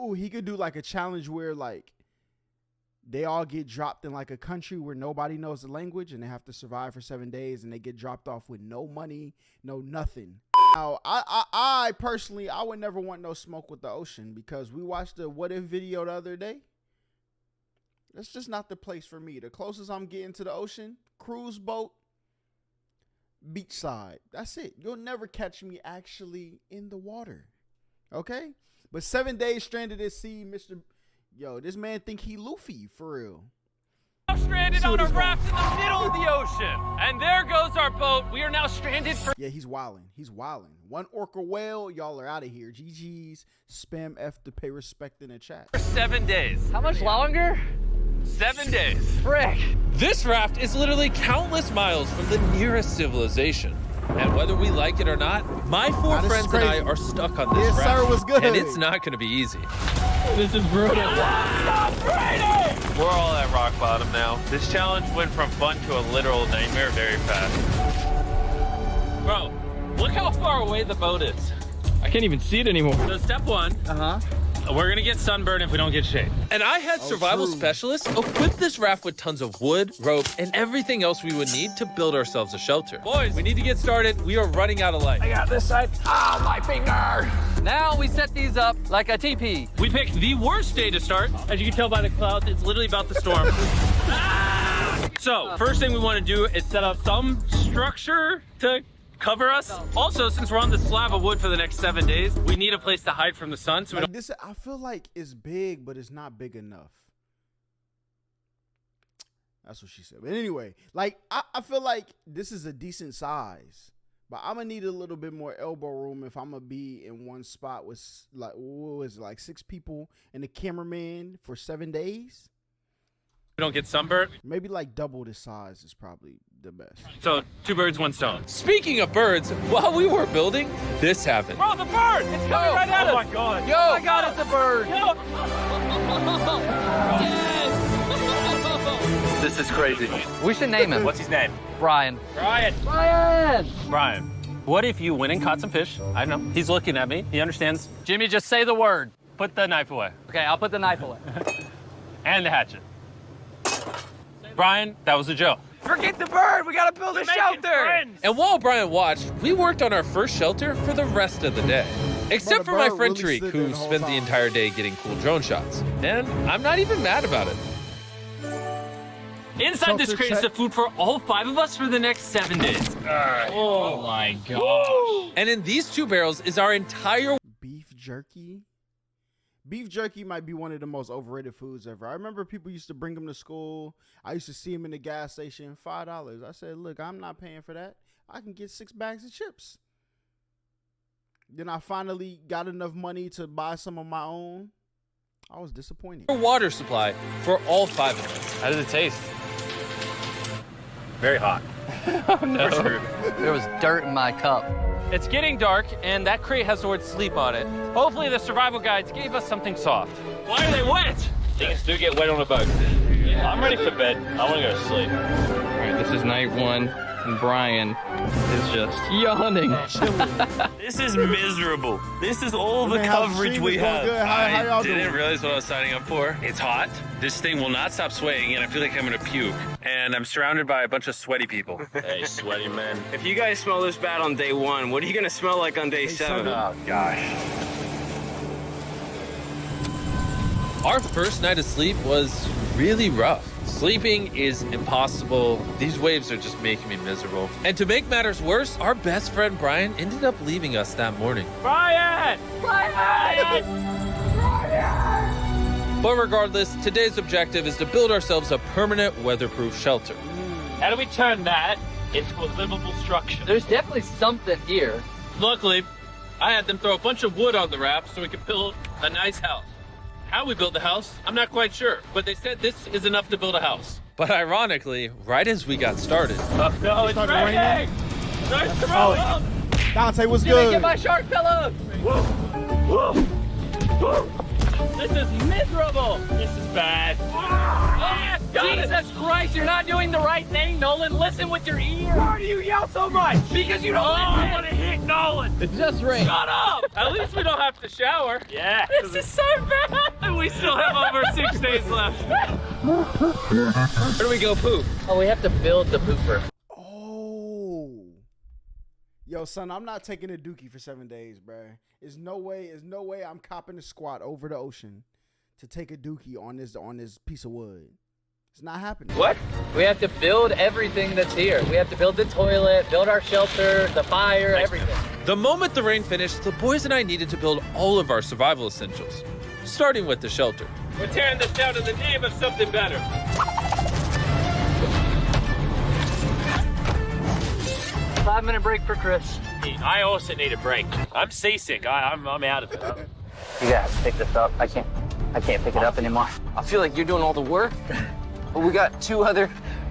Ooh, he could do like a challenge where like they all get dropped in like a country where nobody knows the language and they have to survive for 7 days and they get dropped off with no money, no nothing. Now, I personally, I would never want no smoke with the ocean because we watched the What If video the other day. That's just not the place for me. The closest I'm getting to the ocean, cruise boat, beachside. That's it. You'll never catch me actually in the water. Okay? But 7 days stranded at sea, Mr. Yo, this man think he Luffy for real. Now stranded on a raft in the middle of the ocean. And there goes our boat. We are now stranded for... Yeah, he's wilding. He's wilding. One orca whale, y'all are out of here. GG's, spam F to pay respect in the chat. For 7 days. How much longer? 7 days. Frick. This raft is literally countless miles from the nearest civilization. And whether we like it or not, my four friends and I are stuck on this raft. Sir, was good. And it's not going to be easy. This is brutal. We're all at rock bottom now. This challenge went from fun to a literal nightmare very fast. Bro, look how far away the boat is. I can't even see it anymore. So step one, we're gonna get sunburned if we don't get shade. And I had survival specialists equip this raft with tons of wood, rope, and everything else we would need to build ourselves a shelter. Boys, we need to get started. We are running out of light. I got this side. Ah, my finger. Now we set these up like a teepee. We picked the worst day to start. As you can tell by the clouds, it's literally about the storm. So, first thing we want to do is set up some structure to cover us. Also, since we're on the slab of wood for the next 7 days, we need a place to hide from the sun. So like this, I feel like it's big, but it's not big enough. That's what she said. But anyway, like I feel like this is a decent size, but I'm gonna need a little bit more elbow room if I'm gonna be in one spot with like, what is it, like 6 people and a cameraman for 7 days. we don't get sunburned. Maybe like double the size is probably the best. So 2 birds, 1 stone. Speaking of birds, while we were building, this happened. Bro, the bird! It's coming right at us! Oh my god. Yo, oh my god, it's a bird. Yo. This is crazy. We should name him. What's his name? Brian. Brian. Brian. Brian. What if you went and caught some fish? I know. He's looking at me. He understands. Jimmy, just say the word. Put the knife away. Okay, I'll put the knife away. And the hatchet. Brian, that was a joke. Forget the bird. We gotta build a shelter. And while Brian watched, we worked on our first shelter for the rest of the day. Except for my friend really Tariq, who spent the entire day getting cool drone shots. And I'm not even mad about it. Inside this crate is the food for all 5 of us for the next 7 days. Oh my gosh. And in these 2 barrels is our entire Beef jerky. Beef jerky might be one of the most overrated foods ever. I remember people used to bring them to school. I used to see them in the gas station, $5. I said, look, I'm not paying for that. I can get 6 bags of chips. Then I finally got enough money to buy some of my own. I was disappointed. water supply for all 5 of us. How does it taste? Very hot. Oh no. There was dirt in my cup. It's getting dark, and that crate has the word sleep on it. Hopefully the survival guides gave us something soft. Why are they wet? Things do get wet on a boat. Yeah. I'm ready for bed. I want to go to sleep. All right, this is night 1, and Brian is just yawning. This is miserable. This is all the coverage we have. How y'all Didn't doing? realize what I was signing up for. It's hot. This thing will not stop swaying, and I feel like I'm gonna puke. And I'm surrounded by a bunch of sweaty people. Hey, sweaty men. If you guys smell this bad on day 1, what are you gonna smell like on day 7? Oh, gosh. Our first night of sleep was really rough. Sleeping is impossible. These waves are just making me miserable. And to make matters worse, our best friend Brian ended up leaving us that morning. Brian! Brian! But regardless, today's objective is to build ourselves a permanent weatherproof shelter. How do we turn that into a livable structure? There's definitely something here. Luckily, I had them throw a bunch of wood on the raft so we could build a nice house. How we built the house, I'm not quite sure, but they said this is enough to build a house. But ironically, right as we got started, No, it's started raining! raining? There's trouble! Dante, what's Jimmy, good? get my shark pillow! This is miserable! This is bad. Jesus Christ, you're not doing the right thing, Nolan. Listen with your ear. Why do you yell so much? Because you don't I want to hit Nolan! It just rained. Shut up! At least we don't have to shower. Yeah. This is so bad! we still have over 6 days left. Where do we go poop? Oh, we have to build the pooper. Oh. Yo, son, I'm not taking a dookie for 7 days, bruh. There's no way I'm copping a squat over the ocean to take a dookie on this piece of wood. It's not happening. What? We have to build everything that's here. We have to build the toilet, build our shelter, the fire, everything. The moment the rain finished, the boys and I needed to build all of our survival essentials, starting with the shelter. We're tearing this down in the name of something better. 5-minute break for Chris. I also need a break. I'm seasick. I'm out of it. You gotta pick this up. I can't pick it up anymore. I feel like you're doing all the work, but we got 2 other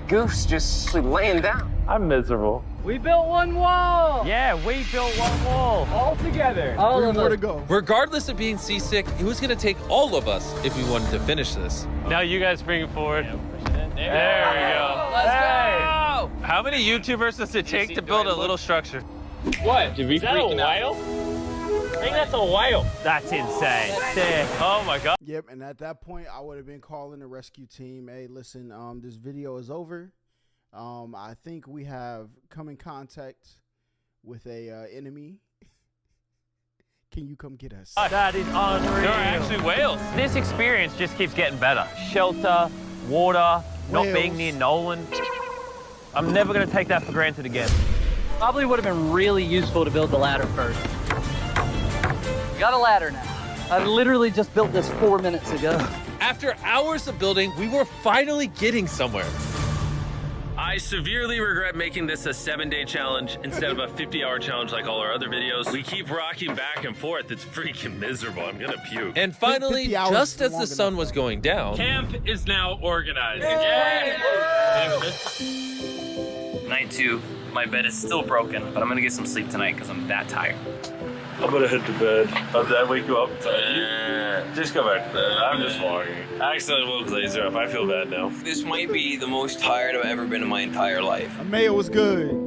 goofs just laying down. I'm miserable. We built one wall. Yeah, we built one wall. All together. All Three of more us. to go. Regardless of being seasick, it was going to take all of us if we wanted to finish this. Now you guys bring it forward. There we go. Let's go. How many YouTubers does it take to build a little structure? What? Did we Is that a whale? I think that's a whale. That's insane. Oh my God. Yep, and at that point, I would have been calling the rescue team. Hey, listen, this video is over. I think we have come in contact with a enemy. Can you come get us? That is unreal. There are actually whales. This experience just keeps getting better. Shelter, water, not being near Nolan. I'm never going to take that for granted again. Probably would have been really useful to build the ladder first. Got a ladder now. I literally just built this 4 minutes ago. After hours of building, we were finally getting somewhere. I severely regret making this a 7-day challenge instead of a 50-hour challenge like all our other videos. We keep rocking back and forth. It's freaking miserable. I'm gonna puke. And finally, 50 hours just as long the sun enough. was going down, Camp is now organized. Night 2, my bed is still broken, but I'm gonna get some sleep tonight because I'm that tired. I'm gonna head to bed. Did I wake you up? Just go back to bed. I'm just walking. I accidentally woke Laser up. I feel bad now. This might be the most tired I've ever been in my entire life. Mayo was good.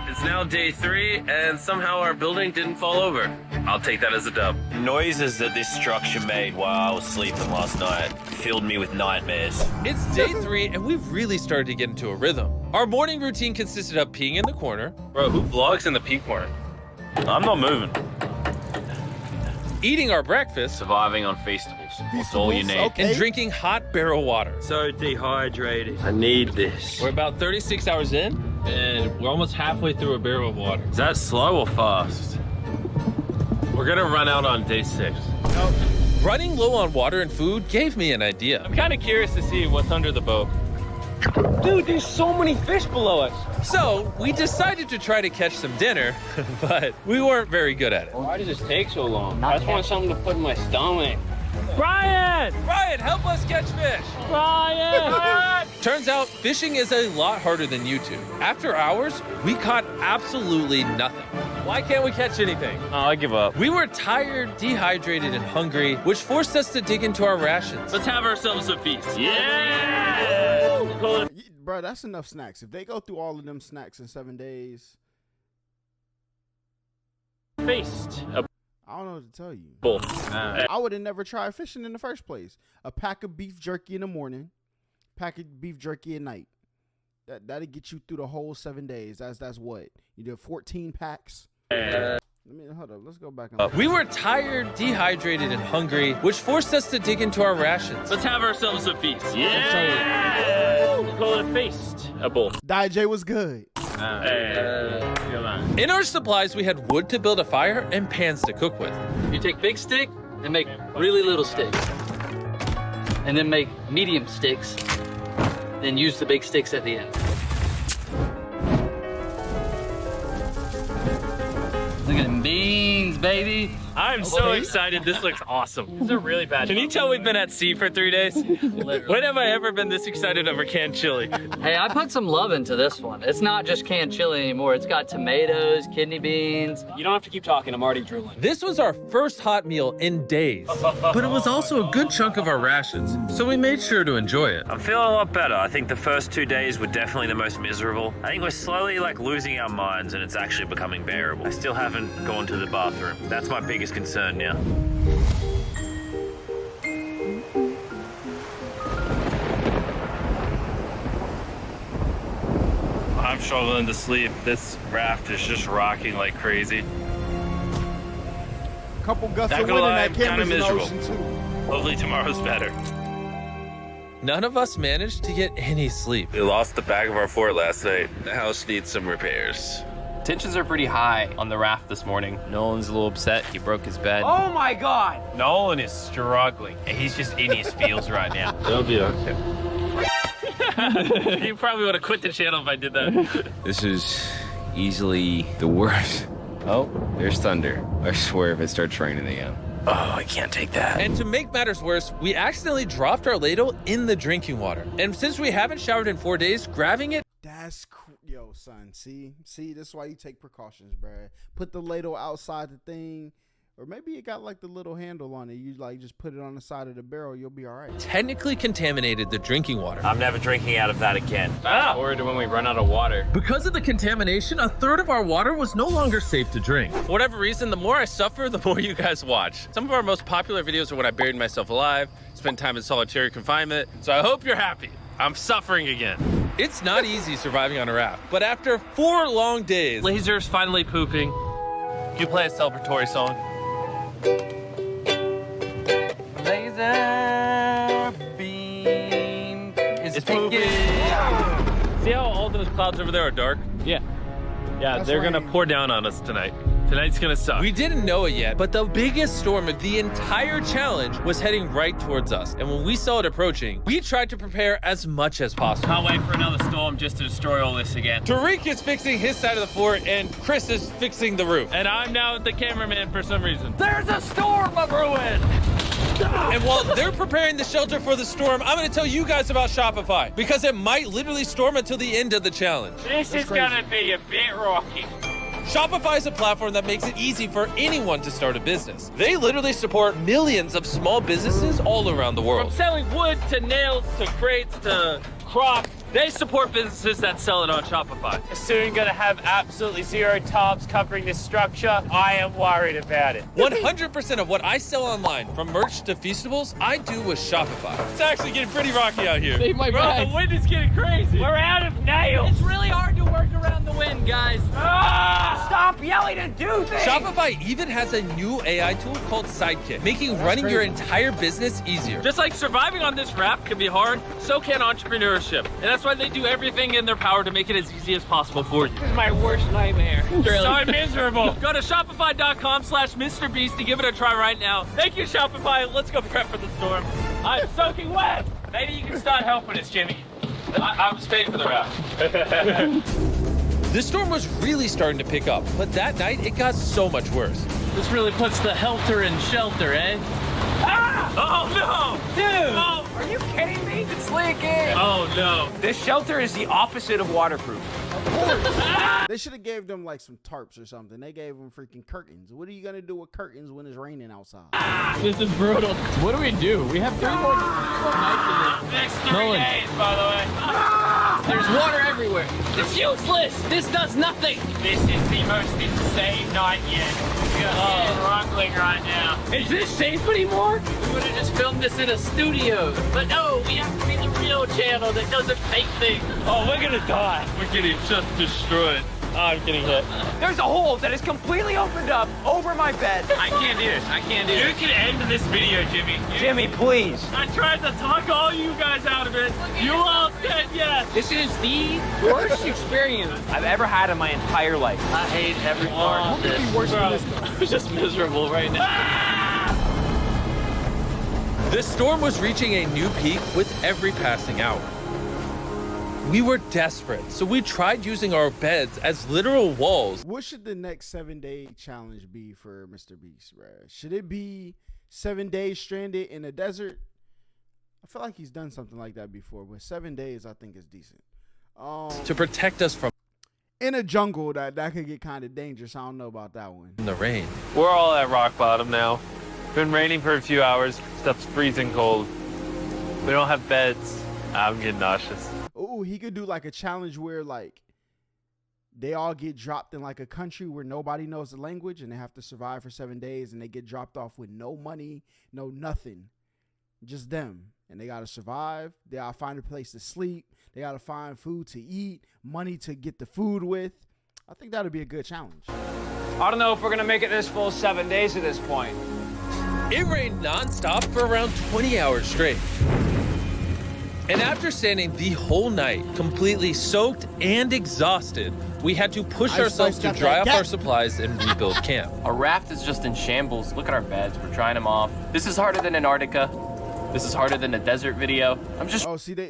It's now day 3, and somehow our building didn't fall over. I'll take that as a dub. Noises that this structure made while I was sleeping last night filled me with nightmares. it's day 3 and we've really started to get into a rhythm. Our morning routine consisted of peeing in the corner, Bro, who vlogs in the pee corner? I'm not moving. eating our breakfast, Surviving on Feastables. That's all you need. Okay. and drinking hot barrel water. So dehydrated. I need this. We're about 36 hours in, and we're almost halfway through a barrel of water. Is that slow or fast? We're gonna run out on day 6. Running low on water and food gave me an idea. I'm kind of curious to see what's under the boat. Dude, there's so many fish below us. So we decided to try to catch some dinner, but we weren't very good at it. Why does this take so long? Not I just want something to put in my stomach. Brian! Ryan, help us catch fish! Brian! Turns out fishing is a lot harder than YouTube. After hours, we caught absolutely nothing. Why can't we catch anything? Oh, I give up. We were tired, dehydrated, and hungry, which forced us to dig into our rations. Let's have ourselves a feast. Yeah! Bro, that's enough snacks. If they go through all of them snacks in 7 days, Feast. I don't know what to tell you. Bull. I would have never tried fishing in the first place. A pack of beef jerky in the morning, pack of beef jerky at night. That'll get you through the whole 7 days. That's what? You did 14 packs. Hold up. Let's go back. We were tired, dehydrated, and hungry, which forced us to dig into our rations. Let's have ourselves a feast. Yeah! Call it a feast. A bull. Diet J was good. Come on. In our supplies, we had wood to build a fire and pans to cook with. You take big stick and make really little sticks. And then make medium sticks. Then use the big sticks at the end. Look at them beans, baby. I'm so excited. This looks awesome. This is a really bad. Can you tell we've been at sea for 3 days? When have I ever been this excited over canned chili? Hey, I put some love into this one. It's not just canned chili anymore. It's got tomatoes, kidney beans. You don't have to keep talking. I'm already drooling. This was our first hot meal in days, but it was also a good chunk of our rations, so we made sure to enjoy it. I'm feeling a lot better. I think the first 2 days were definitely the most miserable. I think we're slowly losing our minds and it's actually becoming bearable. I still haven't gone to the bathroom. That's my biggest biggest concern now. I'm struggling to sleep. This raft is just rocking like crazy. Couple gusts Not of gonna wind lie, and that I'm kinda camera's in the miserable. ocean too. Hopefully tomorrow's better. None of us managed to get any sleep. We lost the back of our fort last night. The house needs some repairs. Tensions are pretty high on the raft this morning. Nolan's a little upset. He broke his bed. Oh my God! Nolan is struggling. He's just in his feels right now. It'll be okay. You probably would have quit the channel if I did that. This is easily the worst. Oh, there's thunder. I swear if it starts raining again. Oh, I can't take that. And to make matters worse, we accidentally dropped our ladle in the drinking water. And since we haven't showered in 4 days, grabbing it. Yo, son, see, this is why you take precautions, bruh. Put the ladle outside the thing, or maybe it got like the little handle on it. You like just put it on the side of the barrel, you'll be all right. Technically contaminated the drinking water. I'm never drinking out of that again. Or when we run out of water. Because of the contamination, a third of our water was no longer safe to drink. For whatever reason, the more I suffer, the more you guys watch. Some of our most popular videos are when I buried myself alive, spent time in solitary confinement, so I hope you're happy. I'm suffering again. It's not easy surviving on a raft, but after 4 long days, Laser's finally pooping. you play a celebratory song. Laser beam is It's taking. See how all those clouds over there are dark? Yeah. Yeah, That's they're gonna rain. pour down on us tonight. Tonight's gonna suck. We didn't know it yet, but the biggest storm of the entire challenge was heading right towards us. And when we saw it approaching, we tried to prepare as much as possible. Can't wait for another storm just to destroy all this again. Tariq is fixing his side of the fort, and Chris is fixing the roof. And I'm now the cameraman for some reason. There's a storm of ruin. And while they're preparing the shelter for the storm, I'm gonna tell you guys about Shopify, because it might literally storm until the end of the challenge. This is gonna be a bit rocky. Shopify is a platform that makes it easy for anyone to start a business. They literally support millions of small businesses all around the From world. selling wood to nails to crates to crops, they support businesses that sell it on Shopify. Soon gonna have absolutely zero tarps covering this structure. I am worried about it. 100% of what I sell online, from merch to feastables, I do with Shopify. It's actually getting pretty rocky out here. Save my Bro, bag. the wind is getting crazy. We're out of nails. It's really hard to work around the wind, guys. Stop yelling and do things! Shopify even has a new AI tool called Sidekick, making running your entire business easier. Just like surviving on this raft can be hard, so can entrepreneurship. And that's why they do everything in their power to make it as easy as possible for you. This is my worst nightmare. So miserable. Go to shopify.com/MrBeast to give it a try right now. Thank you, Shopify. Let's go prep for the storm. I'm soaking wet. Maybe you can start helping us, Jimmy. I was paid for the raft. The storm was really starting to pick up, but that night it got so much worse. This really puts the helter in shelter, eh? Oh no! Dude! Oh, Are you kidding me? It's leaking! oh no. This shelter is the opposite of waterproof. They should have gave them like some tarps or something. They gave them freaking curtains. What are you gonna do with curtains when it's raining outside? This is brutal. What do we do? We have 3 more nights in this. Next 3 Nolan. days, by the way. There's water everywhere. It's useless. This does nothing. This is the most insane night yet. We are struggling right now. Is this safe anymore? We would have just filmed this in a studio. But no, we have to be the real channel that doesn't fake things. Oh, we're gonna die. We're getting just destroyed. Oh, I'm getting hit. There's a hole that is completely opened up over my bed. I can't do this. I can't do this. You can end this video, Jimmy. Jimmy, please. I tried to talk all you guys out of it. You all said yes. This is the worst experience. I've ever had in my entire life. I hate every part of this. I'm just miserable right now. The storm was reaching a new peak with every passing hour. We were desperate, so we tried using our beds as literal walls. What should the next 7-day challenge be for Mr. Beast, bruh? Should it be 7 days stranded in a desert? I feel like he's done something like that before, but 7 days I think is decent. To protect us from In a jungle, that could get kind of dangerous. I don't know about that one. the rain. We're all at rock bottom now. Been raining for a few hours. Stuff's freezing cold. We don't have beds. I'm getting nauseous. Ooh, he could do like a challenge where like they all get dropped in like a country where nobody knows the language, and they have to survive for 7 days, and they get dropped off with no money, no nothing, just them. And they got to survive. They got to find a place to sleep. They got to find food to eat, money to get the food with. I think that'd be a good challenge. I don't know if we're gonna make it this full 7 days at this point. It rained nonstop for around 20 hours straight. And after standing the whole night, completely soaked and exhausted, we had to push ourselves to dry up our supplies and rebuild camp. Our raft is just in shambles. Look at our beds. We're drying them off. This is harder than Antarctica. This is harder than the desert video. I'm just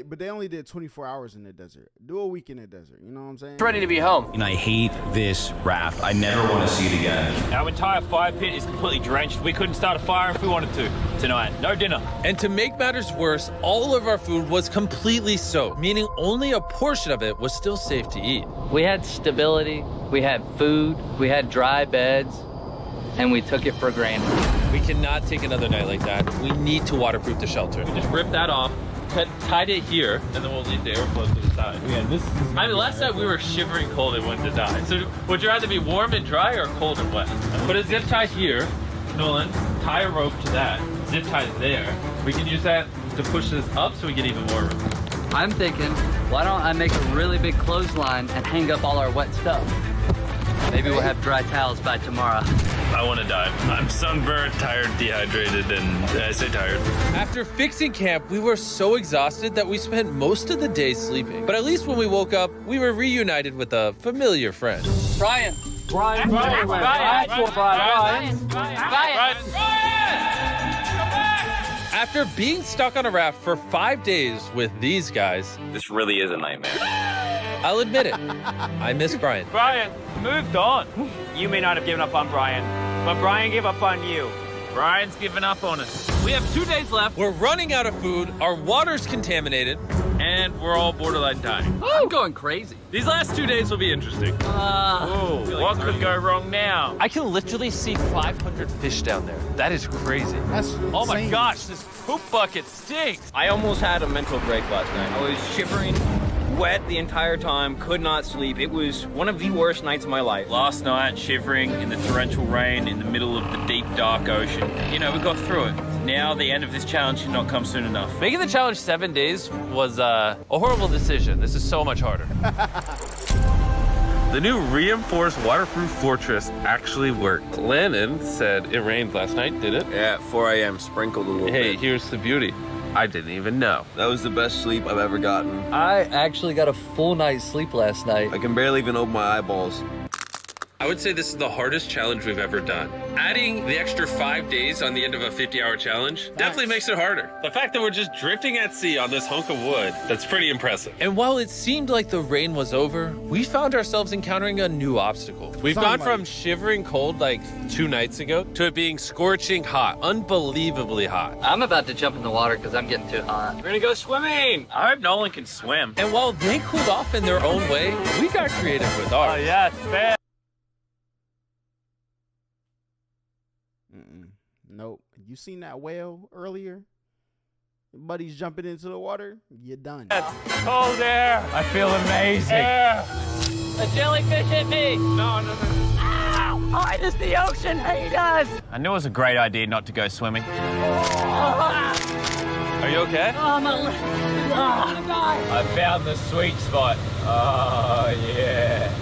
but they only did 24 hours in the desert. Do a week in the desert. You know what I'm saying? ready to be home. And I hate this raft. I never want to see it again. Our entire fire pit is completely drenched. We couldn't start a fire if we wanted to tonight. No dinner. And to make matters worse, all of our food was completely soaked, meaning only a portion of it was still safe to eat. We had stability, we had food, we had dry beds, and we took it for granted. We cannot take another night like that. We need to waterproof the shelter. Just rip that off, tied it here, and then we'll leave the airflow to the side. I mean, last night we were shivering cold and wanted to die. So would you rather be warm and dry or cold and wet? Put a zip tie here, Nolan, tie a rope to that, zip tie there. We can use that to push this up so we get even warmer. I'm thinking, why don't I make a really big clothesline and hang up all our wet stuff? Maybe we'll have dry towels by tomorrow. I want to die. I'm sunburned, tired, dehydrated, and I say tired. After fixing camp, we were so exhausted that we spent most of the day sleeping. But at least when we woke up, we were reunited with a familiar friend. Brian. After being stuck on a raft for 5 days with these guys, This really is a nightmare. I'll admit it, I miss Brian. Brian, moved on. You may not have given up on Brian, but Brian gave up on you. Brian's giving up on us. We have 2 days left, We're running out of food, our water's contaminated. and we're all borderline dying. I'm going crazy. These last 2 days will be interesting. Whoa, what could go wrong now? I can literally see 500 fish down there. That is crazy. That's Oh my insane. gosh, this poop bucket stinks. I almost had a mental break last night. I was shivering, wet the entire time, could not sleep. It was one of the worst nights of my life. Last night, shivering in the torrential rain in the middle of the deep, dark ocean. You know, we got through it. Now, the end of this challenge should not come soon enough. Making the challenge 7 days was a horrible decision. This is so much harder. The new reinforced waterproof fortress actually worked. Lennon said it rained last night, did it? Yeah, at 4 a.m. sprinkled a little Hey, bit. here's the beauty. I didn't even know. That was the best sleep I've ever gotten. I actually got a full night's sleep last night. I can barely even open my eyeballs. I would say this is the hardest challenge we've ever done. Adding the extra 5 days on the end of a 50-hour challenge definitely makes it harder. The fact that we're just drifting at sea on this hunk of wood, that's pretty impressive. And while it seemed like the rain was over, we found ourselves encountering a new obstacle. We've gone from shivering cold like 2 nights ago to it being scorching hot, unbelievably hot. I'm about to jump in the water because I'm getting too hot. We're gonna go swimming. I hope Nolan can swim. And while they cooled off in their own way, we got creative with ours. Oh yeah, it's fair. Nope. You seen that whale earlier? Buddy's jumping into the water. You're done. Cold air. I feel amazing. A jellyfish hit me. No. Oh, it is the ocean haters. I knew it was a great idea not to go swimming. Are you okay? Oh, my leg. I'm gonna die. I found the sweet spot. Oh yeah.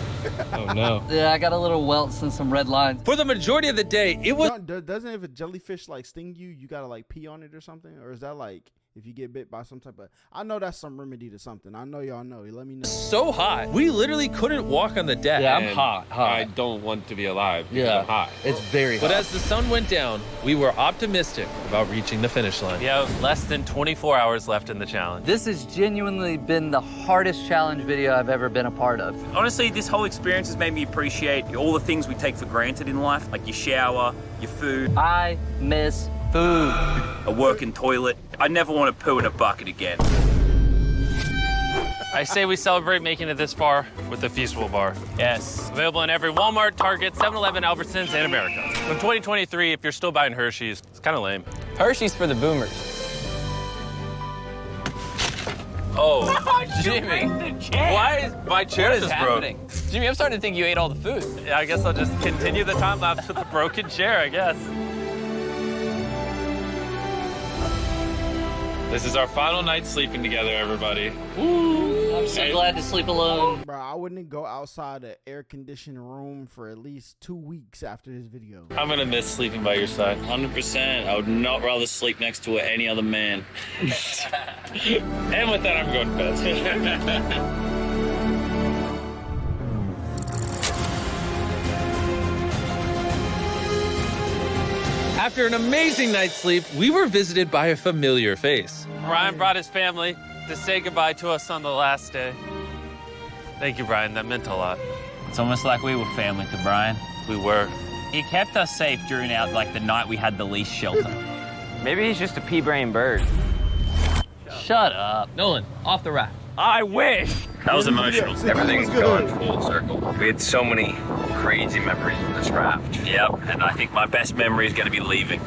Oh no. Yeah, I got a little welts and some red lines. For the majority of the day, it was Doesn't if a jellyfish like sting you, you gotta like pee on it or something? Or is that like if you get bit by some type of? I know that's some remedy to something. I know y'all know. Let me know. so hot. We literally couldn't walk on the deck. Yeah, I'm And hot. I don't want to be alive because Yeah, I'm hot. it's very hot. But as the sun went down, we were optimistic about reaching the finish line. We have less than 24 hours left in the challenge. This has genuinely been the hardest challenge video I've ever been a part of. Honestly, this whole experience has made me appreciate all the things we take for granted in life, like your shower, your food, I miss food. a working toilet. I never want to poo in a bucket again. I say we celebrate making it this far with the Feastable Bar. Yes. Available in every Walmart, Target, 7-Eleven, Albertsons, and America. In 2023, if you're still buying Hershey's, it's kind of lame. Hershey's for the boomers. Oh, Jimmy. Why is my chair What is just broke? happening? Jimmy, I'm starting to think you ate all the food. Yeah, I guess I'll just continue the time lapse with the broken chair, I guess. This is our final night sleeping together, everybody. Ooh, I'm so glad to sleep alone. Bro, I wouldn't go outside an air-conditioned room for at least 2 weeks after this video. I'm gonna miss sleeping by your side. 100%. I would not rather sleep next to any other man. And with that, I'm going to bed. After an amazing night's sleep, we were visited by a familiar face. Brian brought his family to say goodbye to us on the last day. Thank you, Brian. That meant a lot. It's almost like we were family to Brian. We were. He kept us safe during the night we had the least shelter. Maybe he's just a pea-brain bird. Shut up. Nolan, off the raft. I wish. That was emotional. Everything's gone full circle. We had so many crazy memories on this raft. Yep, and I think my best memory is going to be leaving.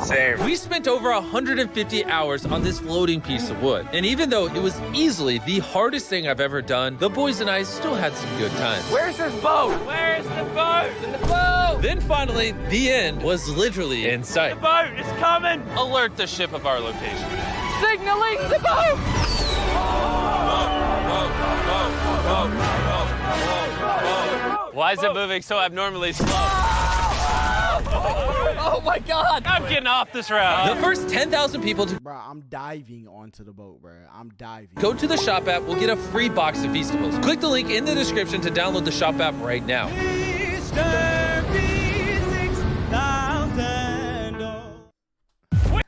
Same. We spent over 150 hours on this floating piece of wood. And even though it was easily the hardest thing I've ever done, the boys and I still had some good times. Where's this boat? Where's the boat? In the boat! Then finally, the end was literally in sight. The boat is coming. Alert the ship of our location. Signaling the boat. Why is it moving so abnormally slow? Oh my God. I'm getting off this raft. The first 10,000 people to Bro, I'm diving onto the boat, bro. I'm diving. go to the shop app will get a free box of Feastables. Click the link in the description to download the shop app right now.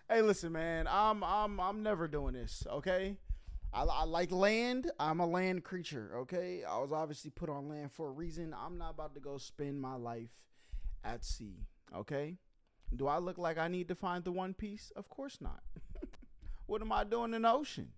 Hey, listen, man. I'm never doing this, okay? I like land. I'm a land creature, okay? I was obviously put on land for a reason. I'm not about to go spend my life at sea, okay? Do I look like I need to find the One Piece? Of course not. What am I doing in the ocean?